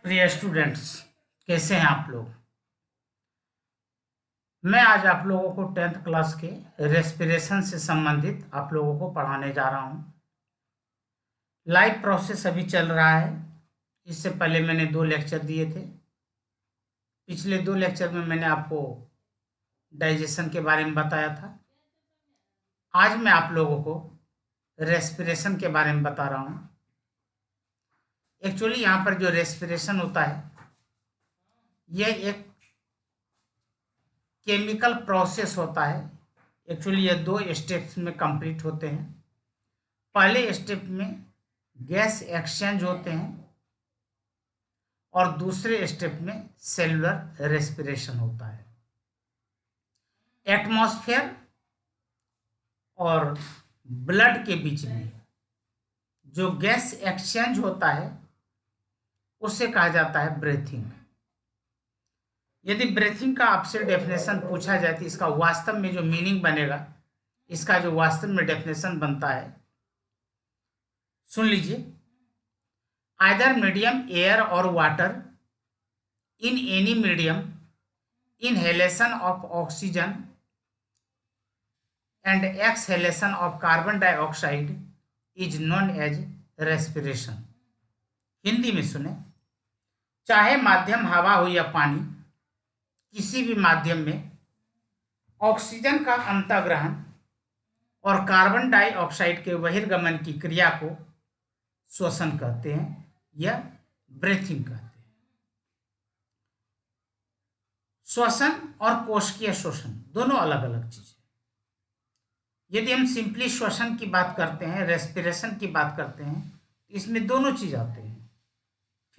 प्रिय स्टूडेंट्स, कैसे हैं आप लोग। मैं आज आप लोगों को 10th क्लास के रेस्पिरेशन से संबंधित आप लोगों को पढ़ाने जा रहा हूं। लाइव प्रोसेस अभी चल रहा है। इससे पहले मैंने 2 लेक्चर दिए थे। पिछले 2 लेक्चर में मैंने आपको डाइजेशन के बारे में बताया था। आज मैं आप लोगों को रेस्पिरेशन के बारे में बता रहा हूं। एक्चुअली यहाँ पर जो रेस्पिरेशन होता है यह एक केमिकल प्रोसेस होता है। एक्चुअली ये 2 स्टेप्स में कंप्लीट होते हैं। पहले स्टेप में गैस एक्सचेंज होते हैं और दूसरे स्टेप में सेलुलर रेस्पिरेशन होता है। एटमॉस्फेयर और ब्लड के बीच में जो गैस एक्सचेंज होता है उसे कहा जाता है ब्रीथिंग। यदि ब्रीथिंग का आपसे डेफिनेशन पूछा जाए तो इसका वास्तव में जो मीनिंग बनेगा, इसका जो वास्तव में डेफिनेशन बनता है, सुन लीजिए। आइदर मीडियम एयर और water, in any medium, inhalation of oxygen and exhalation of carbon dioxide is known as respiration. Hindi में सुने। चाहे माध्यम हवा हो या पानी, किसी भी माध्यम में ऑक्सीजन का अंतर्ग्रहण और कार्बन डाइऑक्साइड के बहिर्गमन की क्रिया को श्वसन कहते हैं या ब्रीथिंग कहते हैं। श्वसन और कोशिकीय श्वसन दोनों अलग अलग चीज है। यदि हम सिंपली श्वसन की बात करते हैं, रेस्पिरेशन की बात करते हैं, इसमें दोनों चीज आते हैं,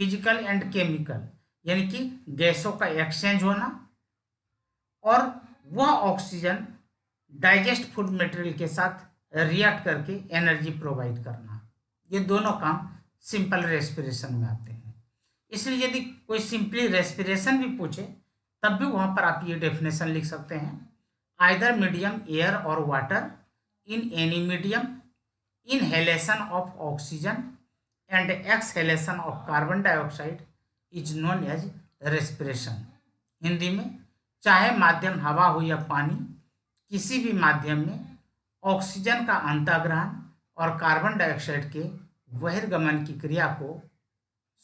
फिजिकल एंड केमिकल, यानी कि गैसों का एक्सचेंज होना और वह ऑक्सीजन डाइजेस्ट फूड मटेरियल के साथ रिएक्ट करके एनर्जी प्रोवाइड करना। ये दोनों काम सिंपल रेस्पिरेशन में आते हैं। इसलिए यदि कोई सिंपली रेस्पिरेशन भी पूछे तब भी वहां पर आप ये डेफिनेशन लिख सकते हैं, आइदर मीडियम एयर और water, in any medium, inhalation of oxygen and exhalation of carbon dioxide is known as respiration. Hindi में, चाहे माध्यम हवा हो या पानी, किसी भी माध्यम में ऑक्सीजन का अंतर्ग्रहण और कार्बन डाइऑक्साइड के बहिर्गमन की क्रिया को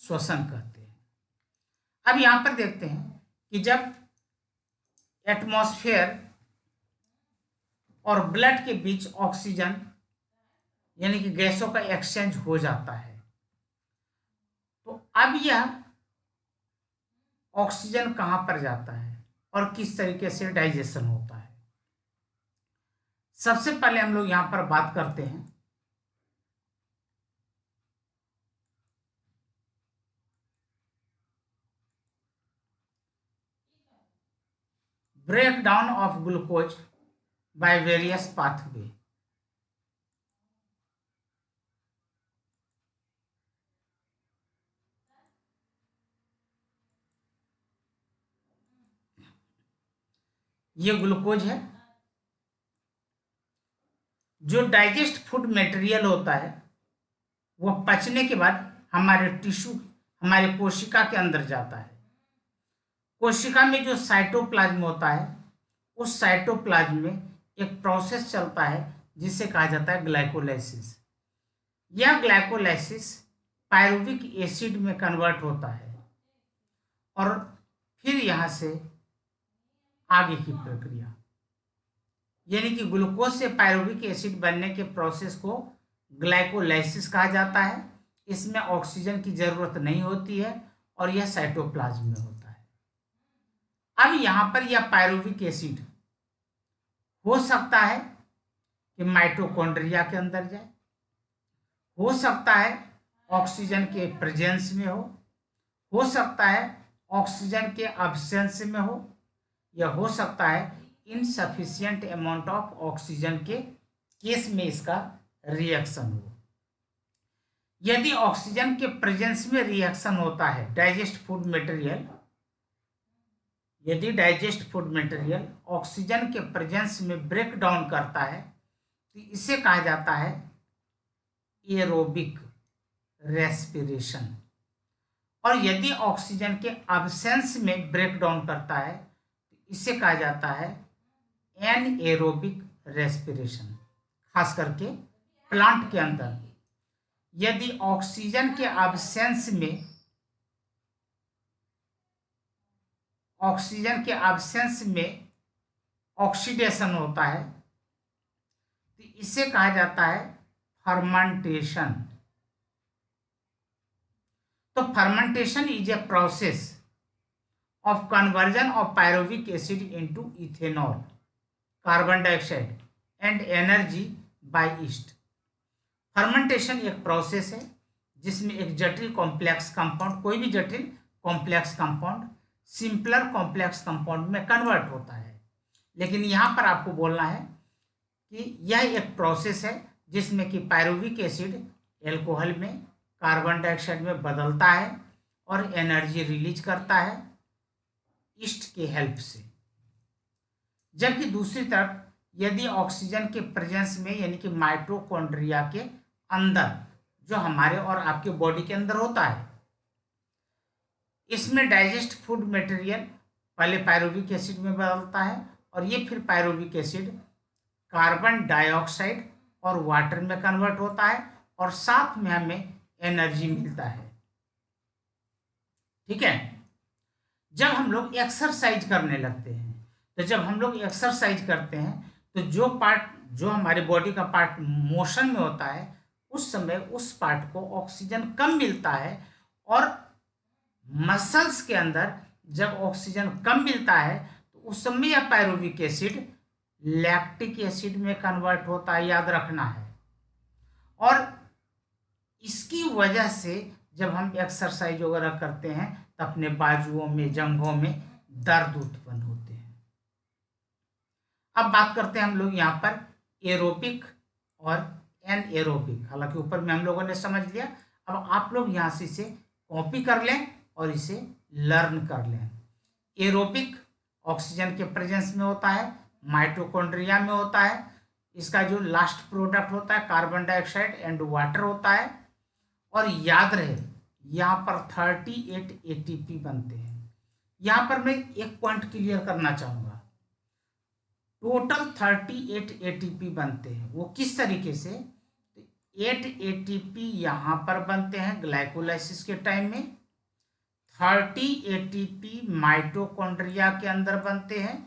श्वसन कहते हैं। अब यहां पर देखते हैं कि जब एटमॉस्फेयर और ब्लड के बीच ऑक्सीजन यानी कि गैसों का एक्सचेंज हो जाता है तो अब यह ऑक्सीजन कहां पर जाता है और किस तरीके से डाइजेशन होता है। सबसे पहले हम लोग यहां पर बात करते हैं breakdown of glucose by various pathway. ये ग्लूकोज है जो डाइजेस्ट फूड मटेरियल होता है, वह पचने के बाद हमारे टिश्यू, हमारे कोशिका के अंदर जाता है। कोशिका में जो साइटोप्लाज्म होता है, उस साइटोप्लाज्म में एक प्रोसेस चलता है जिसे कहा जाता है ग्लाइकोलाइसिस। यह ग्लाइकोलाइसिस पायरुविक एसिड में कन्वर्ट होता है और फिर यहां से आगे की प्रक्रिया, यानी कि ग्लूकोज से पायरुविक एसिड बनने के प्रोसेस को ग्लाइकोलाइसिस कहा जाता है। इसमें ऑक्सीजन की जरूरत नहीं होती है और यह साइटोप्लाज्म में होता है। अब यहां पर यह पायरुविक एसिड हो सकता है कि माइटोकॉन्ड्रिया के अंदर जाए, हो सकता है ऑक्सीजन के प्रेजेंस में हो सकता है ऑक्सीजन के अब्सेंस में हो, या हो सकता है इनसफिशिएंट अमाउंट ऑफ ऑक्सीजन के केस में इसका रिएक्शन हो। यदि ऑक्सीजन के प्रेजेंस में रिएक्शन होता है डाइजेस्ट फूड मटेरियल, यदि डाइजेस्ट फूड मटेरियल ऑक्सीजन के प्रेजेंस में ब्रेक डाउन करता है तो इसे कहा जाता है एरोबिक रेस्पिरेशन। और यदि ऑक्सीजन के अब्सेंस में ब्रेक डाउन करता है तो इसे कहा जाता है एनएरोबिक रेस्पिरेशन। खास करके प्लांट के अंदर यदि ऑक्सीजन के अब्सेंस में ऑक्सीडेशन होता है तो इसे कहा जाता है फर्मेंटेशन। तो fermentation is a process of conversion of pyruvic acid into ethanol, carbon dioxide and energy by east. Fermentation एक प्रोसेस है जिसमें एक जटिल कॉम्प्लेक्स कंपाउंड, कोई भी जटिल complex compound simpler complex compound में कन्वर्ट होता है। लेकिन यहाँ पर आपको बोलना है कि यह एक प्रोसेस है जिसमें कि पायरुविक एसिड एल्कोहल में कार्बन डाइऑक्साइड में बदलता है और एनर्जी रिलीज करता है ईस्ट के हेल्प से। जबकि दूसरी तरफ यदि ऑक्सीजन के प्रेजेंस में यानी कि माइटोकॉन्ड्रिया के अंदर जो हमारे और आपके बॉडी के अंदर होता है, इसमें डाइजेस्ट फूड मटेरियल पहले पायरुविक एसिड में बदलता है और ये फिर पायरुविक एसिड कार्बन डाइऑक्साइड और वाटर में कन्वर्ट होता है और साथ में हमें एनर्जी मिलता है। ठीक है। जब हम लोग एक्सरसाइज करने लगते हैं तो जब हम लोग एक्सरसाइज करते हैं तो जो हमारे बॉडी का पार्ट मोशन में होता है उस समय उस पार्ट को ऑक्सीजन कम मिलता है और मसल्स के अंदर जब ऑक्सीजन कम मिलता है तो उस समय यह पायरुविक एसिड लैक्टिक एसिड में कन्वर्ट होता है, याद रखना है। और इसकी वजह से जब हम एक्सरसाइज वगैरह करते हैं तो अपने बाजुओं में, जंघों में दर्द उत्पन्न होते हैं। अब बात करते हैं हम लोग यहाँ पर एरोबिक और एनएरोबिक। हालांकि ऊपर में हम लोगों ने समझ लिया, अब आप लोग यहाँ से इसे कॉपी कर लें और इसे लर्न कर लें। एरोबिक ऑक्सीजन के प्रेजेंस में होता है, माइटोकॉन्ड्रिया में होता है, इसका जो लास्ट प्रोडक्ट होता है कार्बन डाइऑक्साइड एंड वाटर होता है। और याद रहे यहाँ पर 38 एटीपी बनते हैं। यहाँ पर मैं एक पॉइंट क्लियर करना चाहूँगा, टोटल 38 एटीपी बनते हैं। वो किस तरीके से? 8 एटीपी यहाँ पर बनते हैं ग्लाइकोलाइसिस के टाइम में, 30 एटीपी माइटोकॉन्ड्रिया के अंदर बनते हैं।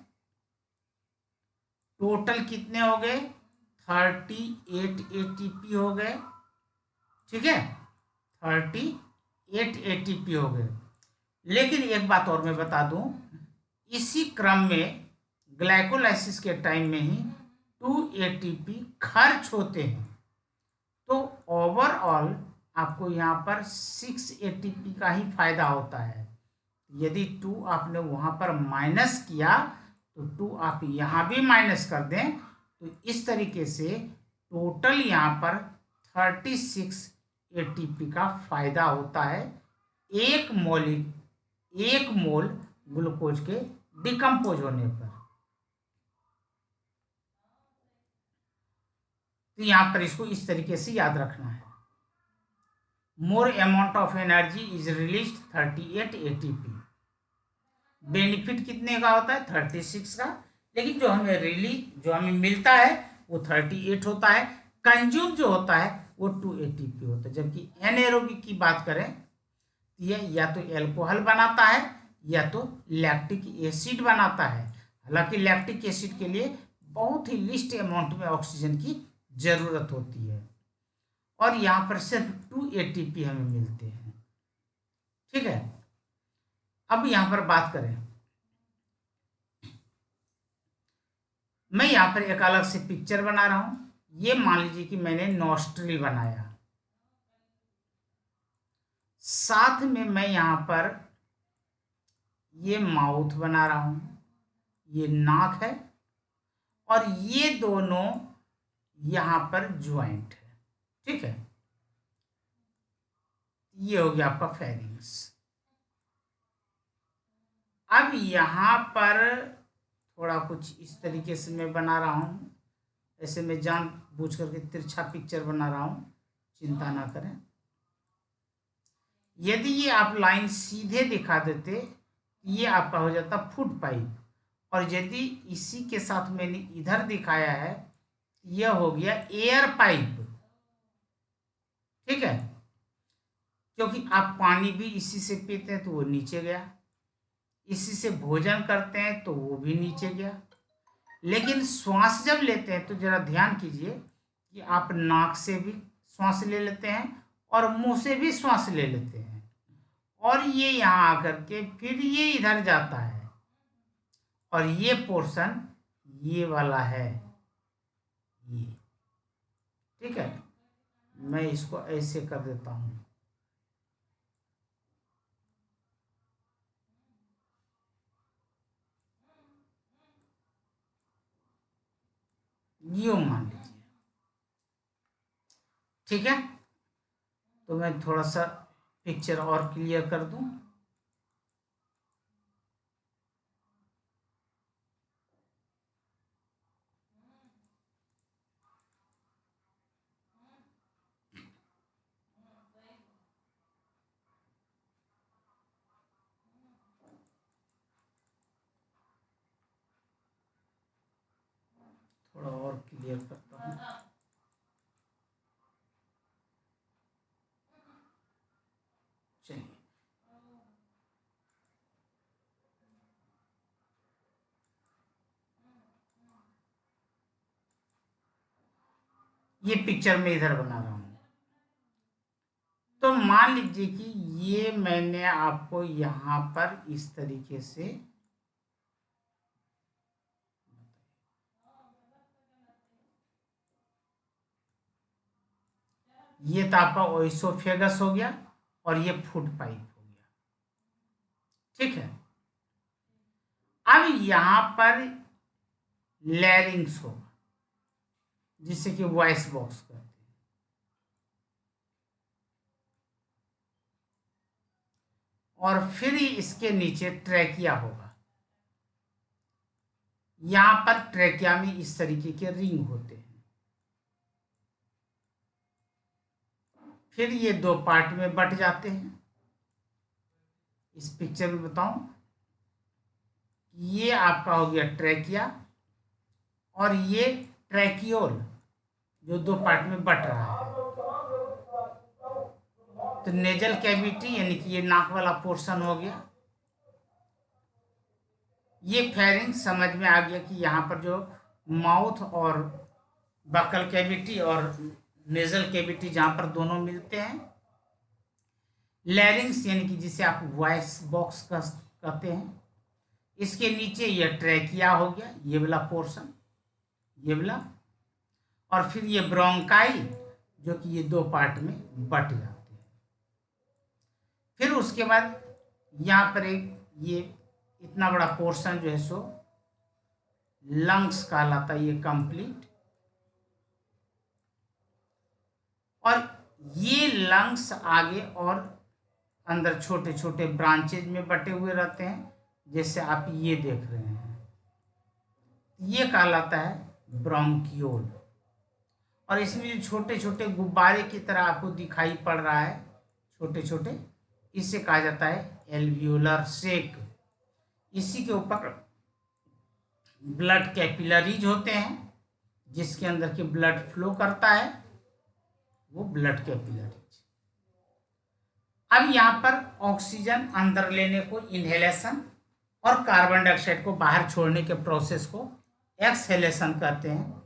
टोटल कितने हो गए? 38 एटीपी हो गए। ठीक है, 38 एटीपी हो गए। लेकिन एक बात और मैं बता दूं, इसी क्रम में ग्लाइकोलाइसिस के टाइम में ही 2 एटीपी खर्च होते हैं। तो ओवरऑल आपको यहाँ पर 6 एटीपी का ही फायदा होता है। यदि 2 आपने वहाँ पर माइनस किया तो 2 आप यहाँ भी माइनस कर दें तो इस तरीके से टोटल यहाँ पर 36 एटीपी का फायदा होता है एक मोल ग्लूकोज के डिकम्पोज होने पर। तो यहाँ पर इसको इस तरीके से याद रखना है, more amount of energy is released 38 ATP. Benefit कितने का होता है? 36 का, लेकिन जो हमें मिलता है वो 38 होता है। कंज्यूम जो होता है वो 2 एटीपी होता है। जबकि एनएरोबिक की बात करें तो यह या तो एल्कोहल बनाता है या तो लैक्टिक एसिड बनाता है। हालांकि लैक्टिक एसिड के लिए बहुत ही लिस्ट अमाउंट में ऑक्सीजन की जरूरत होती है और यहाँ पर सिर्फ 2 एटीपी हमें मिलते हैं। ठीक है, अब यहाँ पर बात करें, मैं यहाँ पर एक अलग से पिक्चर बना रहा हूं। ये मान लीजिए कि मैंने नॉस्ट्रिल बनाया, साथ में मैं यहाँ पर ये माउथ बना रहा हूं, ये नाक है और ये दोनों यहाँ पर ज्वाइंट है। ठीक है, ये हो गया आपका फेरिंग्स। अब यहाँ पर थोड़ा कुछ इस तरीके से मैं बना रहा हूँ, ऐसे मैं जानबूझ करके तिरछा पिक्चर बना रहा हूँ, चिंता ना करें। यदि ये आप लाइन सीधे दिखा देते, ये आपका हो जाता फुट पाइप, और यदि इसी के साथ मैंने इधर दिखाया है, यह हो गया एयर पाइप। ठीक है, क्योंकि आप पानी भी इसी से पीते हैं तो वो नीचे गया, इसी से भोजन करते हैं तो वो भी नीचे गया। लेकिन श्वास जब लेते हैं तो जरा ध्यान कीजिए कि आप नाक से भी श्वास ले लेते हैं और मुंह से भी श्वास ले लेते हैं, और ये यहाँ आकर के फिर ये इधर जाता है, और ये पोर्शन ये वाला है ये। ठीक है, मैं इसको ऐसे कर देता हूं। यूं मान लीजिए। ठीक है, तो मैं थोड़ा सा पिक्चर और क्लियर कर दूं। थोड़ा और क्लियर करता हूं। चलिए, ये पिक्चर में इधर बना रहा हूं। तो मान लीजिए कि ये मैंने आपको यहां पर इस तरीके से, ये तो आपका ओइसोफेगस हो गया और ये फूड पाइप हो गया। ठीक है, अब यहां पर लैरिंग्स होगा, जिसे कि वॉइस बॉक्स कहते हैं, और फिर इसके नीचे ट्रैकिया होगा। यहां पर ट्रैकिया में इस तरीके के रिंग होते हैं। फिर ये दो पार्ट में बट जाते हैं। इस पिक्चर में बताऊं, ये आपका हो गया ट्रैकिया, और ये ट्रैकियोल जो दो पार्ट में बट रहा है। तो नेजल कैविटी यानी कि ये नाक वाला पोर्शन हो गया। ये फेरिंग्स समझ में आ गया कि यहाँ पर जो माउथ और बकल कैविटी और नेजल कैविटी जहाँ पर दोनों मिलते हैं। लैरिंग्स यानी कि जिसे आप वॉइस बॉक्स कहते हैं, इसके नीचे ये ट्रैकिया हो गया, ये वाला पोर्शन, ये वाला, और फिर ये ब्रोंकाई जो कि ये दो पार्ट में बट जाते हैं। फिर उसके बाद यहाँ पर एक ये इतना बड़ा पोर्शन जो है सो लंग्स कहलाता है, ये कंप्लीट। और ये लंग्स आगे और अंदर छोटे छोटे ब्रांचेज में बटे हुए रहते हैं, जैसे आप ये देख रहे हैं, ये कहलाता है ब्रोंकियोल। और इसमें जो छोटे छोटे गुब्बारे की तरह आपको दिखाई पड़ रहा है, छोटे छोटे, इसे कहा जाता है एल्वियोलर सेक। इसी के ऊपर ब्लड कैपिलरीज होते हैं, जिसके अंदर के ब्लड फ्लो करता है, वो ब्लड कैपिलरीज। अब यहाँ पर ऑक्सीजन अंदर लेने को इनहेलेशन और कार्बन डाइऑक्साइड को बाहर छोड़ने के प्रोसेस को एक्सहेलेशन कहते हैं।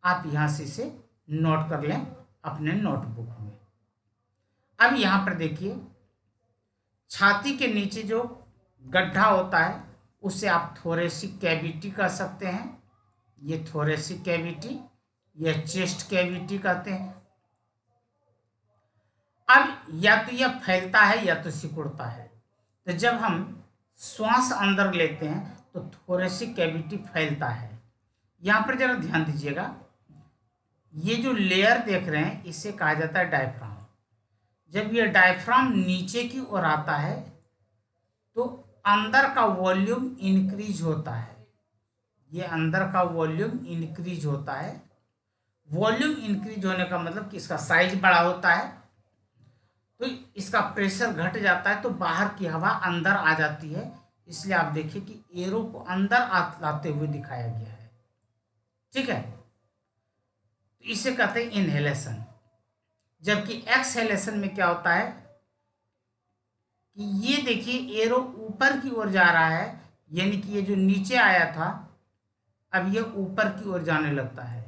आप यहाँ से इसे नोट कर लें अपने नोटबुक में। अब यहाँ पर देखिए, छाती के नीचे जो गड्ढा होता है उसे आप थोरेसिक कैविटी कह सकते हैं। ये थोरेसिक कैविटी, यह चेस्ट कैविटी कहते हैं। अब या तो यह फैलता है या तो सिकुड़ता है। तो जब हम श्वास अंदर लेते हैं तो थोरेसिक कैविटी फैलता है। यहाँ पर जरा ध्यान दीजिएगा, ये जो लेयर देख रहे हैं इसे कहा जाता है डायफ्राम। जब यह डायफ्राम नीचे की ओर आता है तो अंदर का वॉल्यूम इंक्रीज होता है। ये अंदर का वॉल्यूम इंक्रीज होता है। वॉल्यूम इंक्रीज होने का मतलब कि इसका साइज बड़ा होता है। तो इसका प्रेशर घट जाता है तो बाहर की हवा अंदर आ जाती है। इसलिए आप देखिए कि एरो को अंदर लाते हुए दिखाया गया है। ठीक है, तो इसे कहते हैं इनहेलेशन। जबकि एक्सहेलेशन में क्या होता है कि ये देखिए एरो ऊपर की ओर जा रहा है, यानी कि ये जो नीचे आया था अब ये ऊपर की ओर जाने लगता है।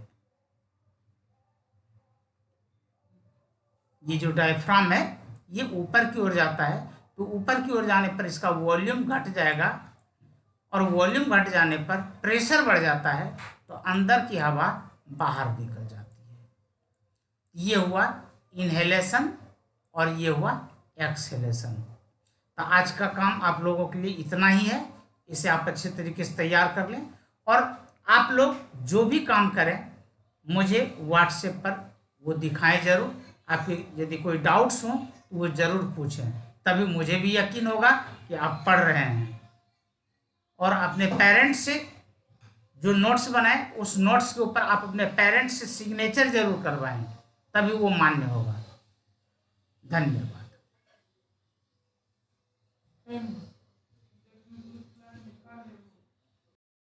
ये जो डायफ्राम है ये ऊपर की ओर जाता है, तो ऊपर की ओर जाने पर इसका वॉल्यूम घट जाएगा और वॉल्यूम घट जाने पर प्रेशर बढ़ जाता है, तो अंदर की हवा बाहर निकल जाती है। ये हुआ इनहेलेशन और ये हुआ एक्सहेलेशन। तो आज का काम आप लोगों के लिए इतना ही है। इसे आप अच्छे तरीके से तैयार कर लें और आप लोग जो भी काम करें मुझे व्हाट्सएप पर वो दिखाएं जरूर। आपके यदि कोई डाउट्स हों तो वो ज़रूर पूछें, तभी मुझे भी यकीन होगा कि आप पढ़ रहे हैं। और अपने पेरेंट्स से जो नोट्स बनाए उस नोट्स के ऊपर आप अपने पेरेंट्स से सिग्नेचर जरूर करवाएं, तभी वो मान्य होगा। धन्यवाद।